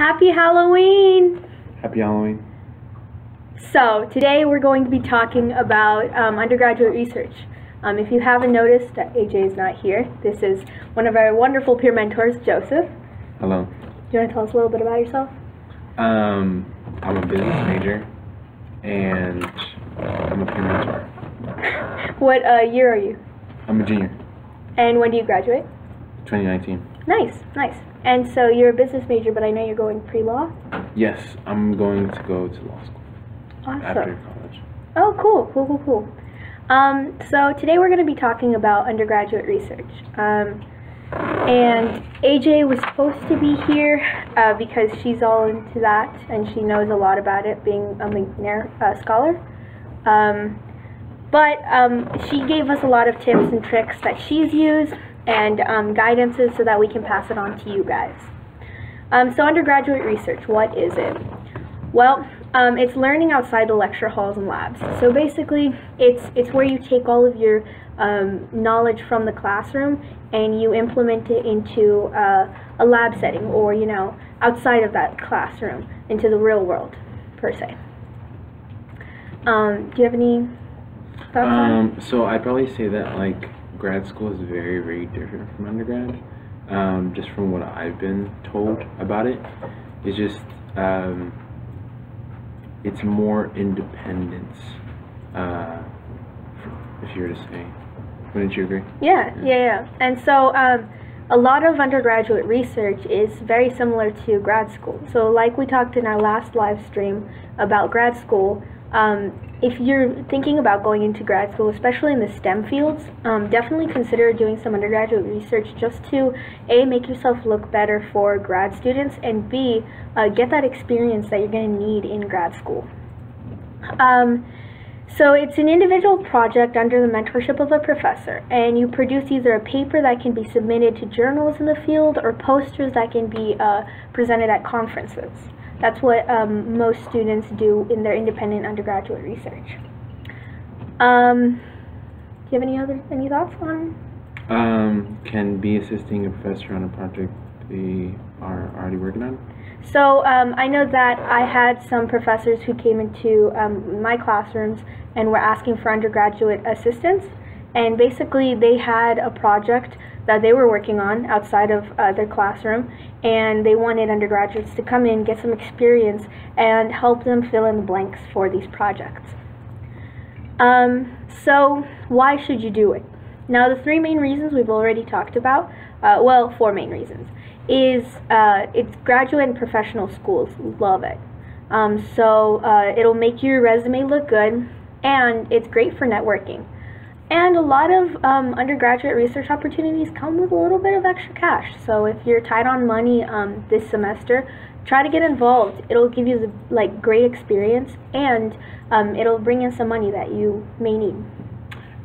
Happy Halloween! Happy Halloween. So, today we're going to be talking about undergraduate research. If you haven't noticed, AJ is not here. This is one of our wonderful peer mentors, Joseph. Hello. Do you want to tell us a little bit about yourself? I'm a business major, and I'm a peer mentor. What year are you? I'm a junior. And when do you graduate? 2019. Nice, nice. And so you're a business major, but I know you're going pre-law? Yes, I'm going to go to law school. Awesome. After college. Oh, cool. So today we're going to be talking about undergraduate research. And AJ was supposed to be here because she's all into that and she knows a lot about it, being a McNair scholar. But she gave us a lot of tips and tricks that she's used and guidances so that we can pass it on to you guys. So undergraduate research, what is it? Well, it's learning outside the lecture halls and labs. So basically, it's where you take all of your knowledge from the classroom and you implement it into a lab setting, or outside of that classroom, into the real world, per se. Do you have any thoughts on it? So I'd probably say that grad school is very, very different from undergrad. Just from what I've been told about it, it's just it's more independence, if you were to say. Wouldn't you agree? Yeah. And so a lot of undergraduate research is very similar to grad school. So like we talked in our last live stream about grad school, if you're thinking about going into grad school, especially in the STEM fields, definitely consider doing some undergraduate research just to A, make yourself look better for grad students, and B, get that experience that you're going to need in grad school. So it's an individual project under the mentorship of a professor, and you produce either a paper that can be submitted to journals in the field or posters that can be presented at conferences. That's what most students do in their independent undergraduate research. Do you have any thoughts on? Can be assisting a professor on a project they are already working on? So I know that I had some professors who came into my classrooms and were asking for undergraduate assistance, and basically they had a project that they were working on outside of their classroom, and they wanted undergraduates to come in, get some experience, and help them fill in the blanks for these projects. So why should you do it? Now, the three main reasons we've already talked about, well, four main reasons, is it's graduate and professional schools love it. So it'll make your resume look good, and it's great for networking. And a lot of undergraduate research opportunities come with a little bit of extra cash. So if you're tight on money this semester, try to get involved. It'll give you the great experience, and it'll bring in some money that you may need.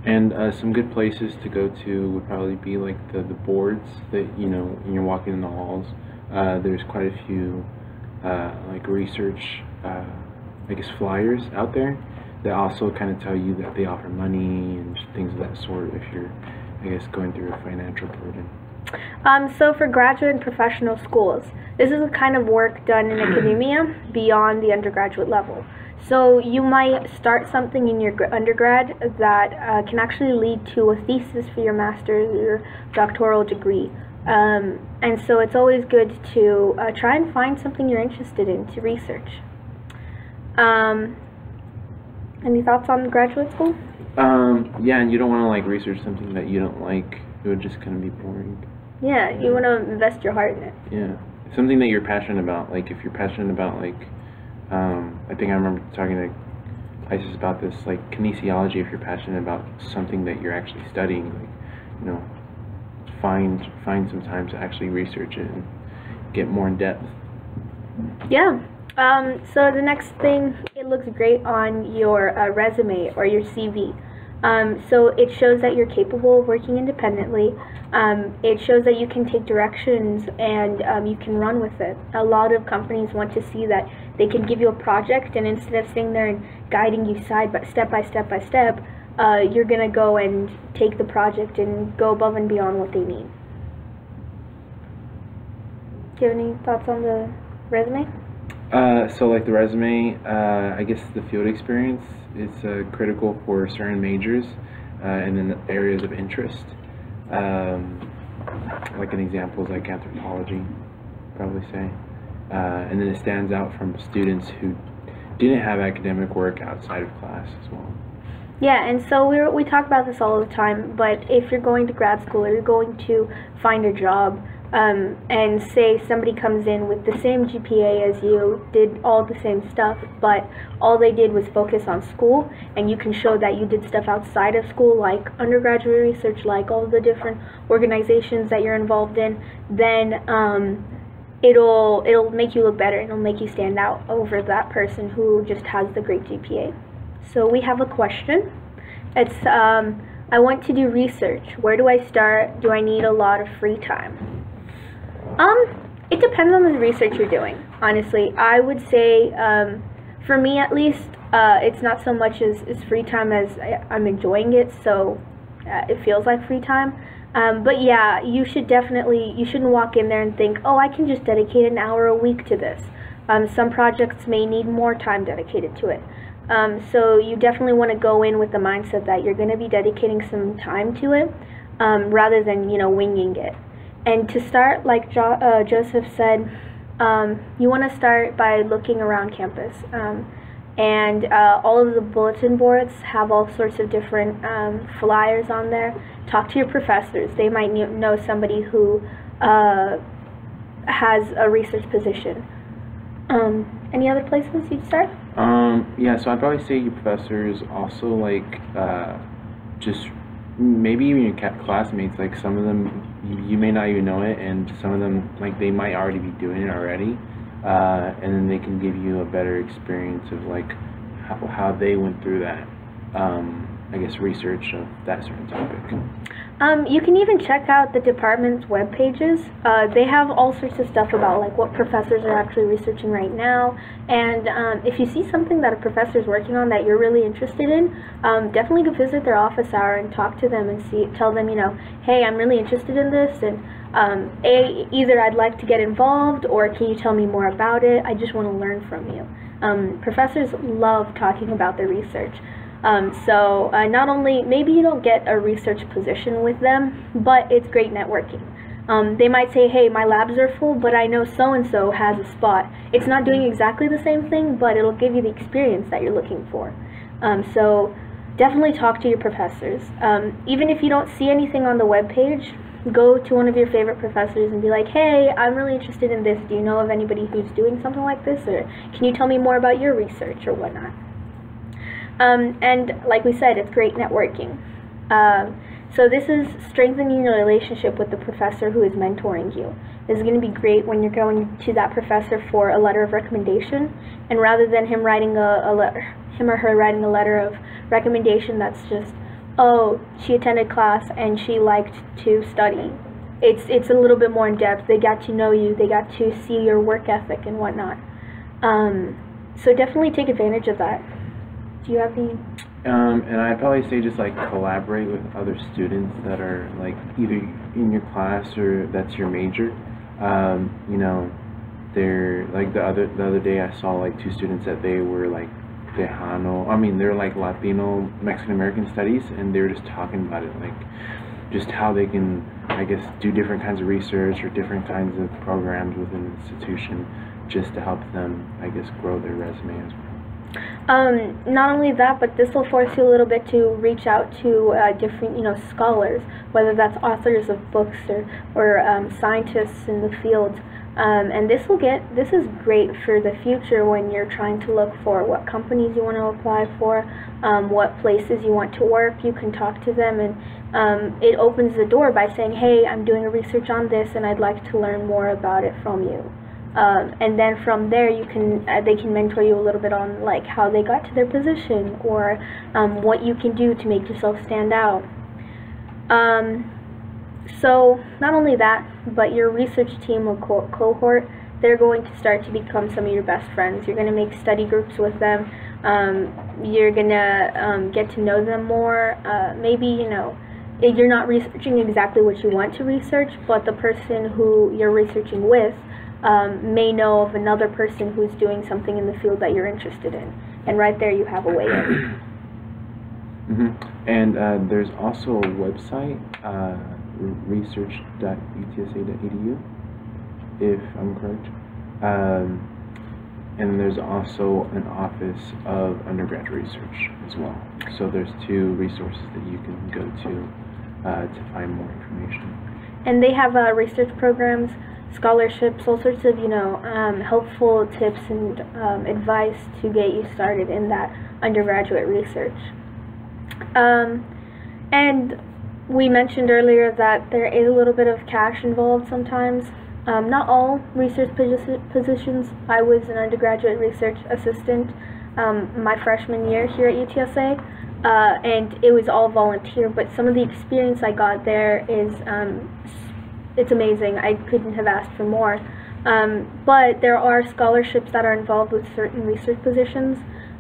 And some good places to go to would probably be the boards that when you're walking in the halls. There's quite a few research flyers out there that also kind of tell you that they offer money and things of that sort if you're going through a financial burden. So for graduate and professional schools, this is the kind of work done in academia beyond the undergraduate level. So you might start something in your undergrad that can actually lead to a thesis for your master's or doctoral degree. And so it's always good to try and find something you're interested in to research. Any thoughts on graduate school? Yeah, and you don't want to research something that you don't like. It would just kind of be boring. Yeah, you want to invest your heart in it. Yeah, something that you're passionate about. If you're passionate about I think I remember talking to Isis about this, kinesiology. If you're passionate about something that you're actually studying, find some time to actually research it and get more in depth. Yeah. So the next thing, it looks great on your resume or your CV. So it shows that you're capable of working independently. It shows that you can take directions and you can run with it. A lot of companies want to see that they can give you a project, and instead of sitting there and guiding you step by step, you're going to go and take the project and go above and beyond what they need. Do you have any thoughts on the resume? So like the resume, I guess the field experience is critical for certain majors and then the areas of interest. Like an example is like anthropology, probably say. And then it stands out from students who didn't have academic work outside of class as well. Yeah, and so we talk about this all the time, but if you're going to grad school or you're going to find a job, and say somebody comes in with the same GPA as you, did all the same stuff, but all they did was focus on school, and you can show that you did stuff outside of school, like undergraduate research, like all the different organizations that you're involved in, then it'll make you look better, and it'll make you stand out over that person who just has the great GPA. So we have a question. It's, I want to do research. Where do I start? Do I need a lot of free time? It depends on the research you're doing, honestly. I would say, for me at least, it's not so much as free time as I'm enjoying it, so it feels like free time. But yeah, you shouldn't walk in there and think, oh, I can just dedicate an hour a week to this. Some projects may need more time dedicated to it. So you definitely want to go in with the mindset that you're going to be dedicating some time to it, rather than, winging it. And to start, like Joseph said, you want to start by looking around campus. And all of the bulletin boards have all sorts of different flyers on there. Talk to your professors. They might know somebody who has a research position. Any other places you'd start? Yeah, so I'd probably say your professors also, like, just maybe even your classmates, like some of them you may not even know it, and some of them, like, they might already be doing it already, and then they can give you a better experience of like how they went through that, I guess, research of that certain topic. You can even check out the department's web pages. They have all sorts of stuff about like what professors are actually researching right now, and if you see something that a professor is working on that you're really interested in, definitely go visit their office hour and talk to them and tell them, hey, I'm really interested in this, and either I'd like to get involved, or can you tell me more about it? I just want to learn from you. Professors love talking about their research. So not only, maybe you don't get a research position with them, but it's great networking. They might say, hey, my labs are full, but I know so-and-so has a spot. It's not doing exactly the same thing, but it'll give you the experience that you're looking for. So definitely talk to your professors. Even if you don't see anything on the webpage, go to one of your favorite professors and be like, hey, I'm really interested in this. Do you know of anybody who's doing something like this? Or can you tell me more about your research or whatnot? And like we said, it's great networking. So this is strengthening your relationship with the professor who is mentoring you. This is going to be great when you're going to that professor for a letter of recommendation, and rather than him or her writing a letter of recommendation that's just, oh, she attended class and she liked to study. It's a little bit more in depth. They got to know you. They got to see your work ethic and whatnot. So definitely take advantage of that. Do you have any? And I'd probably say just like collaborate with other students that are like either in your class or that's your major. They're like the other day I saw like two students that they were like they're like Latino Mexican American studies, and they were just talking about it, like just how they can, I guess, do different kinds of research or different kinds of programs within the institution just to help them, I guess, grow their resume as well. Not only that, but this will force you a little bit to reach out to different, scholars, whether that's authors of books or scientists in the field. And this is great for the future when you're trying to look for what companies you want to apply for, what places you want to work. You can talk to them, and it opens the door by saying, hey, I'm doing a research on this and I'd like to learn more about it from you. And then from there they can mentor you a little bit on like how they got to their position, or what you can do to make yourself stand out. So not only that, but your research team or cohort, they're going to start to become some of your best friends. You're going to make study groups with them. You're going to get to know them more. Maybe, you're not researching exactly what you want to research, but the person who you're researching with may know of another person who's doing something in the field that you're interested in. And right there you have a way in. And there's also a website, research.utsa.edu, if I'm correct. And there's also an office of undergraduate research as well. So there's two resources that you can go to find more information. And they have research programs, scholarships, all sorts of, helpful tips and advice to get you started in that undergraduate research. And we mentioned earlier that there is a little bit of cash involved sometimes. Not all research positions. I was an undergraduate research assistant my freshman year here at UTSA, and it was all volunteer, but some of the experience I got there is, it's amazing. I couldn't have asked for more. But there are scholarships that are involved with certain research positions,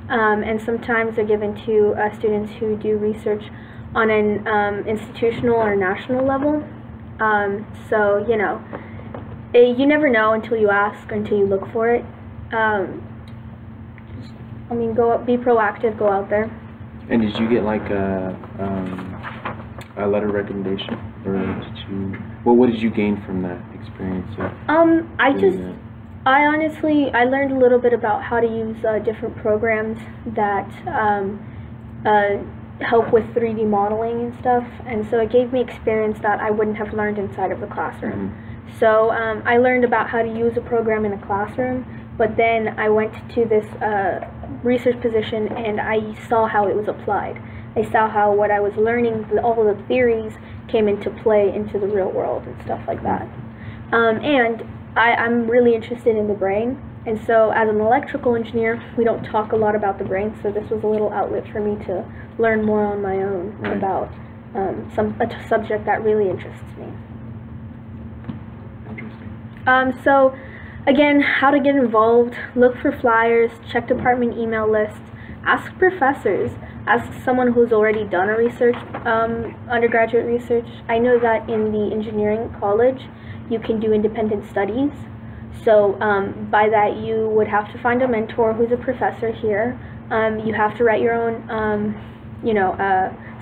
and sometimes they're given to students who do research on an institutional or national level. So, you never know until you ask, until you look for it. Be proactive, go out there. And did you get like a letter of recommendation, or did you? Well, what did you gain from that experience? I learned a little bit about how to use different programs that help with 3D modeling and stuff, and so it gave me experience that I wouldn't have learned inside of the classroom. So I learned about how to use a program in a classroom, but then I went to this research position and I saw how it was applied. I saw how what I was learning, all of the theories, came into play into the real world and stuff like that. And I'm really interested in the brain, and so as an electrical engineer, we don't talk a lot about the brain, so this was a little outlet for me to learn more on my own about a subject that really interests me. So again, how to get involved: look for flyers, check department email lists, ask professors, ask someone who's already done a research, undergraduate research. I know that in the engineering college, you can do independent studies. So by that, you would have to find a mentor who's a professor here. You have to write your own,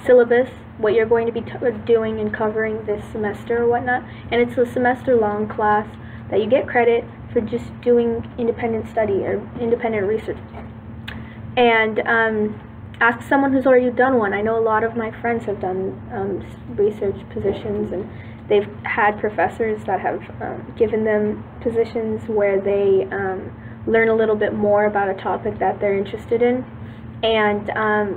syllabus, what you're going to be doing and covering this semester or whatnot. And it's a semester-long class that you get credit for just doing independent study or independent research. And ask someone who's already done one. I know a lot of my friends have done research positions, and they've had professors that have given them positions where they learn a little bit more about a topic that they're interested in. And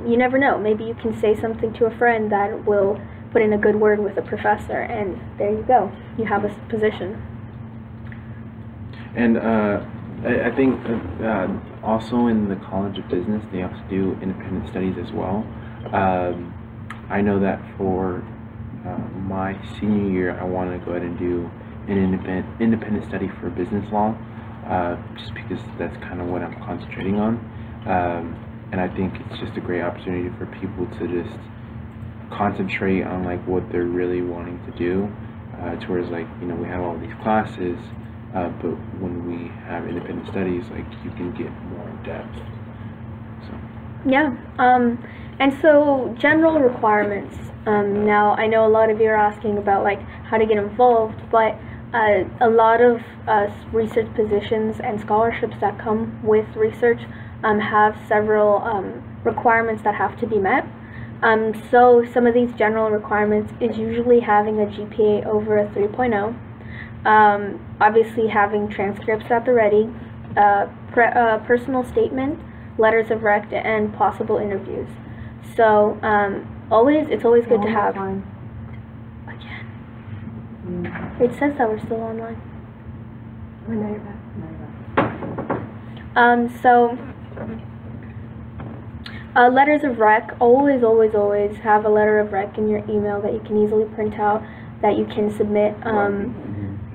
you never know, maybe you can say something to a friend that will put in a good word with a professor, and there you go, you have a position. And I think also in the College of Business, they also do independent studies as well. I know that for my senior year, I want to go ahead and do an independent study for business law, just because that's kind of what I'm concentrating on. And I think it's just a great opportunity for people to just concentrate on like what they're really wanting to do, towards like, we have all these classes, but when we have independent studies, like, you can get more in depth. So. Yeah, and so general requirements. Now, I know a lot of you are asking about like how to get involved, but a lot of research positions and scholarships that come with research have several requirements that have to be met. So some of these general requirements is usually having a GPA over a 3.0. Obviously having transcripts at the ready, personal statement, letters of rec, and possible interviews. So it's always good to have. Again. It says that we're still online. Oh, no, you're back. No, you're back. So letters of rec, always have a letter of rec in your email that you can easily print out, that you can submit.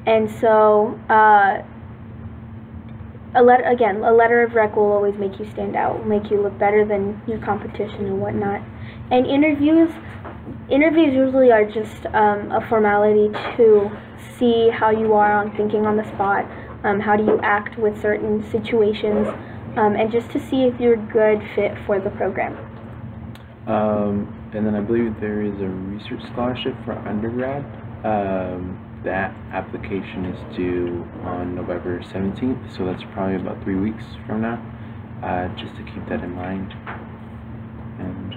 And so a letter of rec will always make you stand out, will make you look better than your competition and whatnot. And interviews usually are just a formality to see how you are on thinking on the spot, how do you act with certain situations, and just to see if you're a good fit for the program. And then I believe there is a research scholarship for undergrad. That application is due on November 17th, so that's probably about 3 weeks from now. Just to keep that in mind. And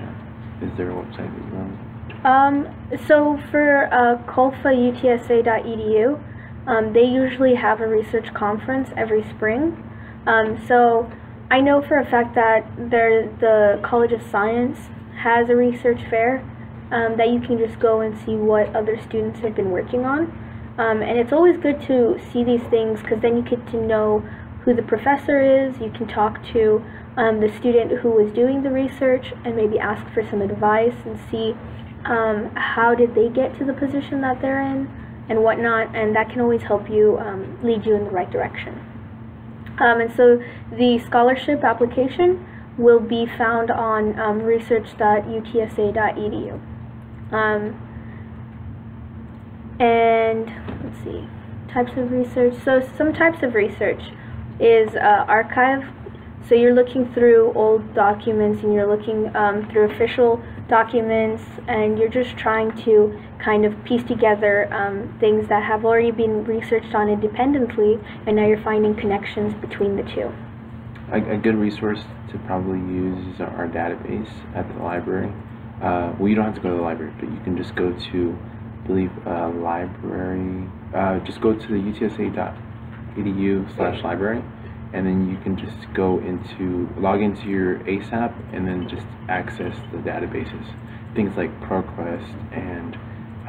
is there a website that you want? So for colfa.utsa.edu, they usually have a research conference every spring. So I know for a fact that the College of Science has a research fair that you can just go and see what other students have been working on. And it's always good to see these things because then you get to know who the professor is. You can talk to the student who was doing the research and maybe ask for some advice and see how did they get to the position that they're in and whatnot, and that can always help you lead you in the right direction. And so the scholarship application will be found on research.utsa.edu. And let's see, types of research. So some types of research is archive. So you're looking through old documents and you're looking through official documents, and you're just trying to kind of piece together things that have already been researched on independently, and now you're finding connections between the two. A good resource to probably use is our database at the library. Well, you don't have to go to the library, but you can just go to, I believe, library. Just go to the utsa.edu/library, and then you can just log into your ASAP, and then just access the databases. Things like ProQuest and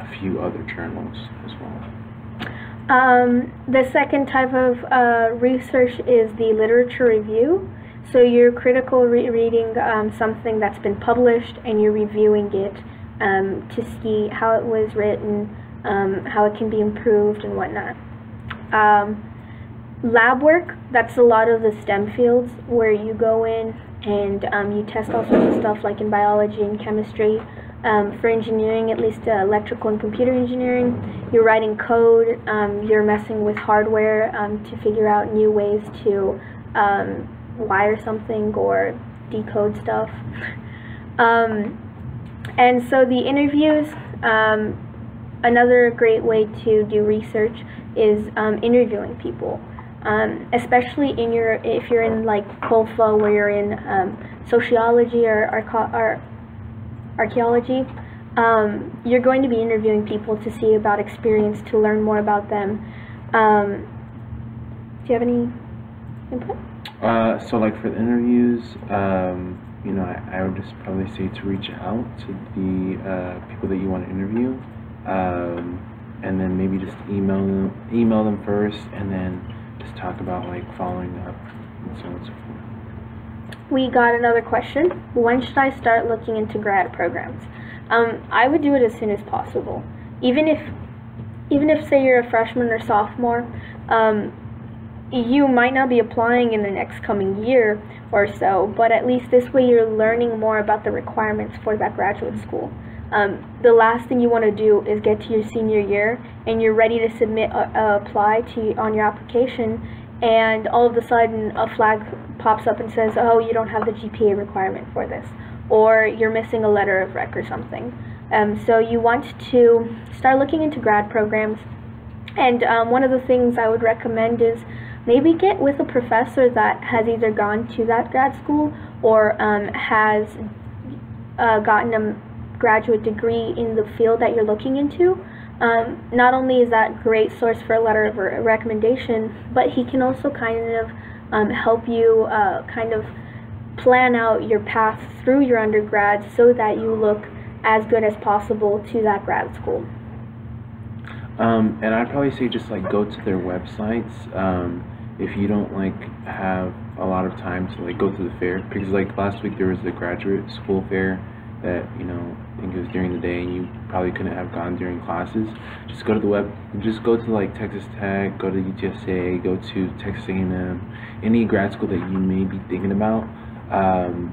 a few other journals as well. The second type of research is the literature review. So you're critical reading something that's been published, and you're reviewing it to see how it was written, how it can be improved and whatnot. Lab work, that's a lot of the STEM fields where you go in and you test all sorts of stuff like in biology and chemistry. For engineering, at least electrical and computer engineering, you're writing code, you're messing with hardware to figure out new ways to wire something or decode stuff. And so the interviews, another great way to do research is interviewing people. Especially if you're in like Colfa, where you're in sociology or archaeology, you're going to be interviewing people to see about experience, to learn more about them. Do you have any input? So like for the interviews, you know, I would just probably say to reach out to the people that you want to interview, and then maybe just email them first, and then just talk about like following up and so on and so forth. We got another question. When should I start looking into grad programs? I would do it as soon as possible. Even if say you're a freshman or sophomore, you might not be applying in the next coming year or so, but at least this way you're learning more about the requirements for that graduate school. The last thing you want to do is get to your senior year and you're ready to submit apply on your application, and all of a sudden a flag pops up and says, oh, you don't have the GPA requirement for this, or you're missing a letter of rec or something. So you want to start looking into grad programs, and one of the things I would recommend is maybe get with a professor that has either gone to that grad school or has gotten a graduate degree in the field that you're looking into. Not only is that a great source for a letter of recommendation, but he can also kind of help you kind of plan out your path through your undergrad so that you look as good as possible to that grad school. And I'd probably say just like go to their websites if you don't like have a lot of time to like go to the fair, because like last week there was the graduate school fair that, you know, I think it was during the day and you probably couldn't have gone during classes. Just go to the just go to like Texas Tech, go to UTSA, go to Texas A&M, any grad school that you may be thinking about,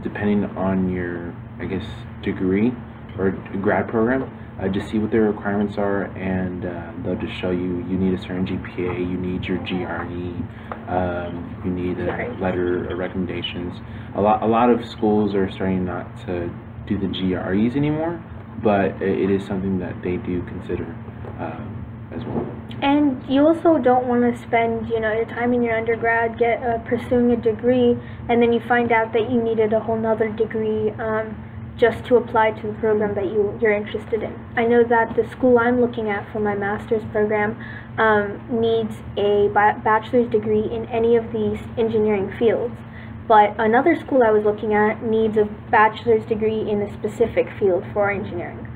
depending on your, I guess, degree or grad program. just see what their requirements are, and they'll just show you need a certain GPA, you need your GRE, you need a letter of recommendations. A lot of schools are starting not to do the GREs anymore, but it is something that they do consider as well. And you also don't want to spend, your time in your undergrad pursuing a degree, and then you find out that you needed a whole nother degree just to apply to the program that you're interested in. I know that the school I'm looking at for my master's program needs a bachelor's degree in any of these engineering fields, but another school I was looking at needs a bachelor's degree in a specific field for engineering.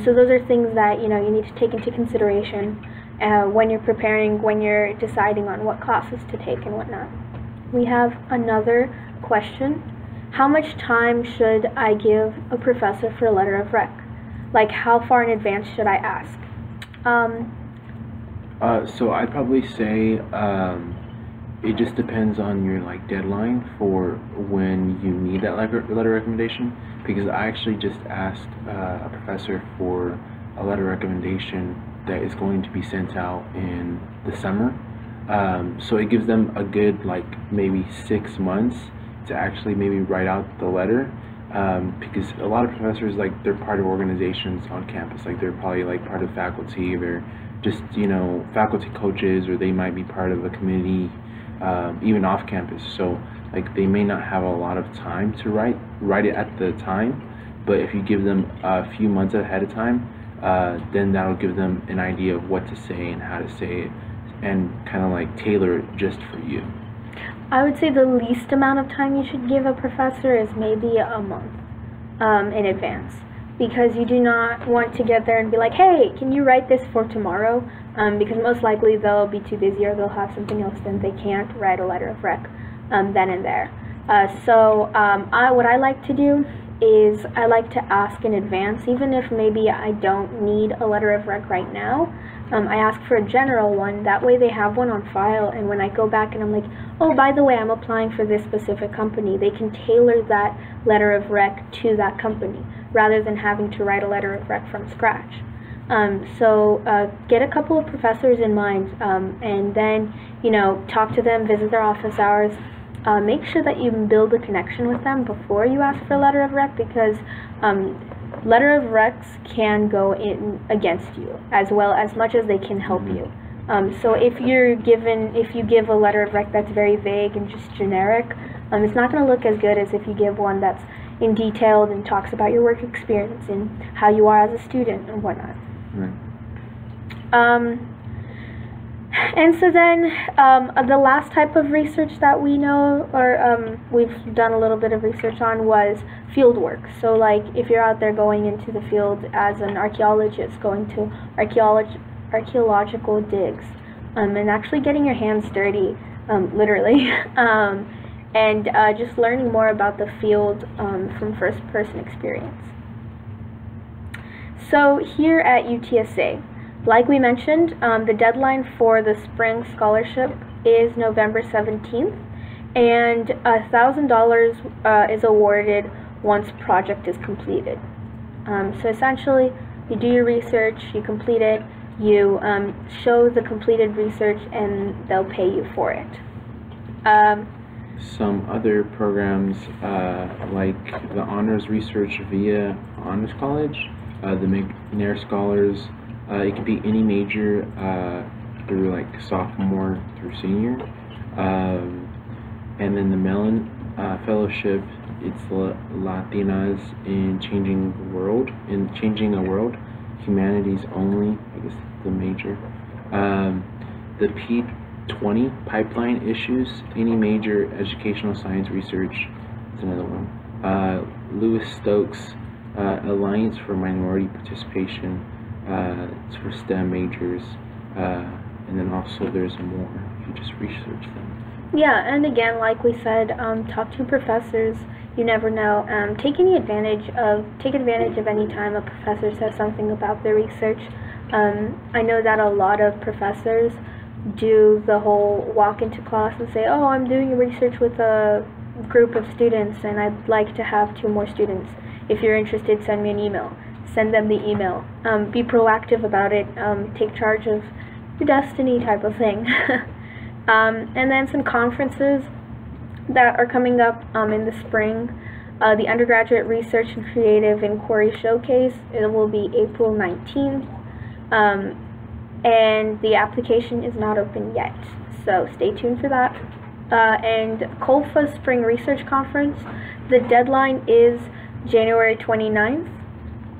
So those are things that you need to take into consideration when you're preparing, when you're deciding on what classes to take and whatnot. We have another question. How much time should I give a professor for a letter of rec? Like, how far in advance should I ask? So I'd probably say it just depends on your deadline for when you need that letter of recommendation, because I actually just asked a professor for a letter of recommendation that is going to be sent out in the summer. So it gives them a good maybe 6 months to actually maybe write out the letter, because a lot of professors they're part of organizations on campus, they're probably part of faculty, they're just faculty coaches, or they might be part of a committee even off campus, so they may not have a lot of time to write it at the time. But if you give them a few months ahead of time, then that'll give them an idea of what to say and how to say it, and kind of tailor it just for you. I would say the least amount of time you should give a professor is maybe a month in advance, because you do not want to get there and be like, hey, can you write this for tomorrow? Because most likely they'll be too busy, or they'll have something else, then they can't write a letter of rec then and there. What I like to do is I like to ask in advance, even if maybe I don't need a letter of rec right now. I ask for a general one, that way they have one on file, and when I go back and I'm like, oh, by the way, I'm applying for this specific company, they can tailor that letter of rec to that company, rather than having to write a letter of rec from scratch. Get a couple of professors in mind, and then, talk to them, visit their office hours. Make sure that you build a connection with them before you ask for a letter of rec, because letter of recs can go in against you as much as they can help you. So if you give a letter of rec that's very vague and just generic, it's not going to look as good as if you give one that's in detailed and talks about your work experience and how you are as a student and whatnot. Right. And so then the last type of research that we know, or we've done a little bit of research on, was field work. So if you're out there going into the field as an archaeologist, going to archaeological digs, and actually getting your hands dirty, literally, and just learning more about the field from first-person experience. So here at UTSA, like we mentioned, the deadline for the spring scholarship is November 17th, and $1,000 is awarded once project is completed. So essentially, you do your research, you complete it, you show the completed research, and they'll pay you for it. Some other programs, like the Honors Research via Honors College, the McNair Scholars, it can be any major through sophomore through senior, and then the Mellon Fellowship, it's Latinas in Changing a World, humanities only, I guess the major. The P20 Pipeline Issues, any major educational science research, it's another one. Lewis Stokes, Alliance for Minority Participation, it's for STEM majors, and then also there's more if you just research them. Yeah, and again, like we said, talk to professors. You never know. Take advantage of any time a professor says something about their research. I know that a lot of professors do the whole walk into class and say, oh, I'm doing research with a group of students and I'd like to have 2 more students. If you're interested, send me an email. send them the email. Be proactive about it. Take charge of your destiny type of thing. And then some conferences that are coming up in the spring. The Undergraduate Research and Creative Inquiry Showcase, it will be April 19th. And the application is not open yet, so stay tuned for that. And COLFA Spring Research Conference, the deadline is January 29th,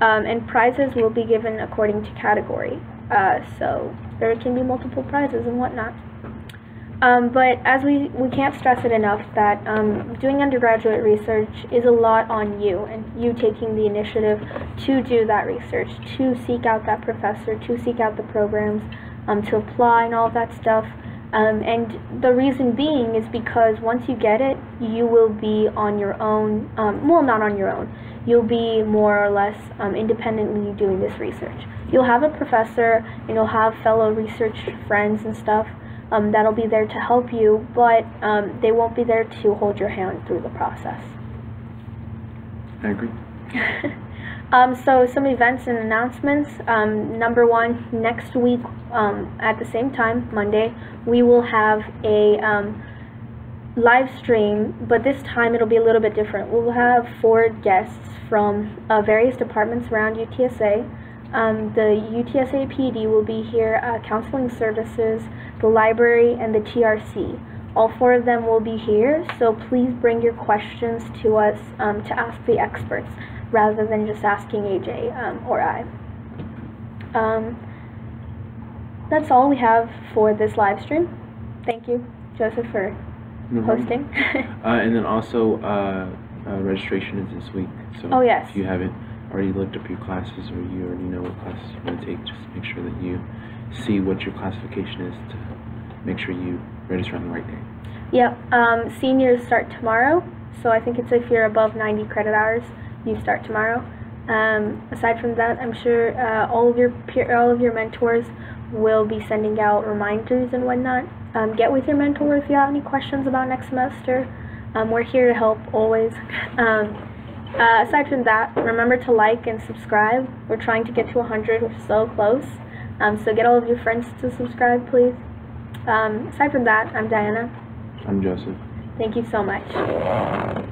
and prizes will be given according to category. So there can be multiple prizes and whatnot. But as we can't stress it enough that doing undergraduate research is a lot on you, and you taking the initiative to do that research, to seek out that professor, to seek out the programs, to apply and all that stuff. And the reason being is because once you get it, you will be on your own, well, not on your own, you'll be more or less independently doing this research. You'll have a professor, and you'll have fellow research friends and stuff that'll be there to help you, but they won't be there to hold your hand through the process. I agree. So some events and announcements. Number one, next week at the same time, Monday, we will have a live stream, but this time it'll be a little bit different. We'll have 4 guests from various departments around UTSA. The UTSA PD will be here, counseling services, the library, and the TRC. All 4 of them will be here, so please bring your questions to us to ask the experts, rather than just asking AJ or I. That's all we have for this live stream. Thank you, Joseph, for hosting. And then also, registration is this week, so oh, yes. If you haven't already looked up your classes, or you already know what classes you want to take, just make sure that you see what your classification is to make sure you register on the right day. Yep. Seniors start tomorrow, so I think it's if you're above 90 credit hours, you start tomorrow. Aside from that, I'm sure all of your mentors will be sending out reminders and whatnot. Get with your mentor if you have any questions about next semester. We're here to help always. Aside from that, remember to like and subscribe. We're trying to get to 100. We're so close. So get all of your friends to subscribe, please. Aside from that, I'm Diana. I'm Joseph. Thank you so much.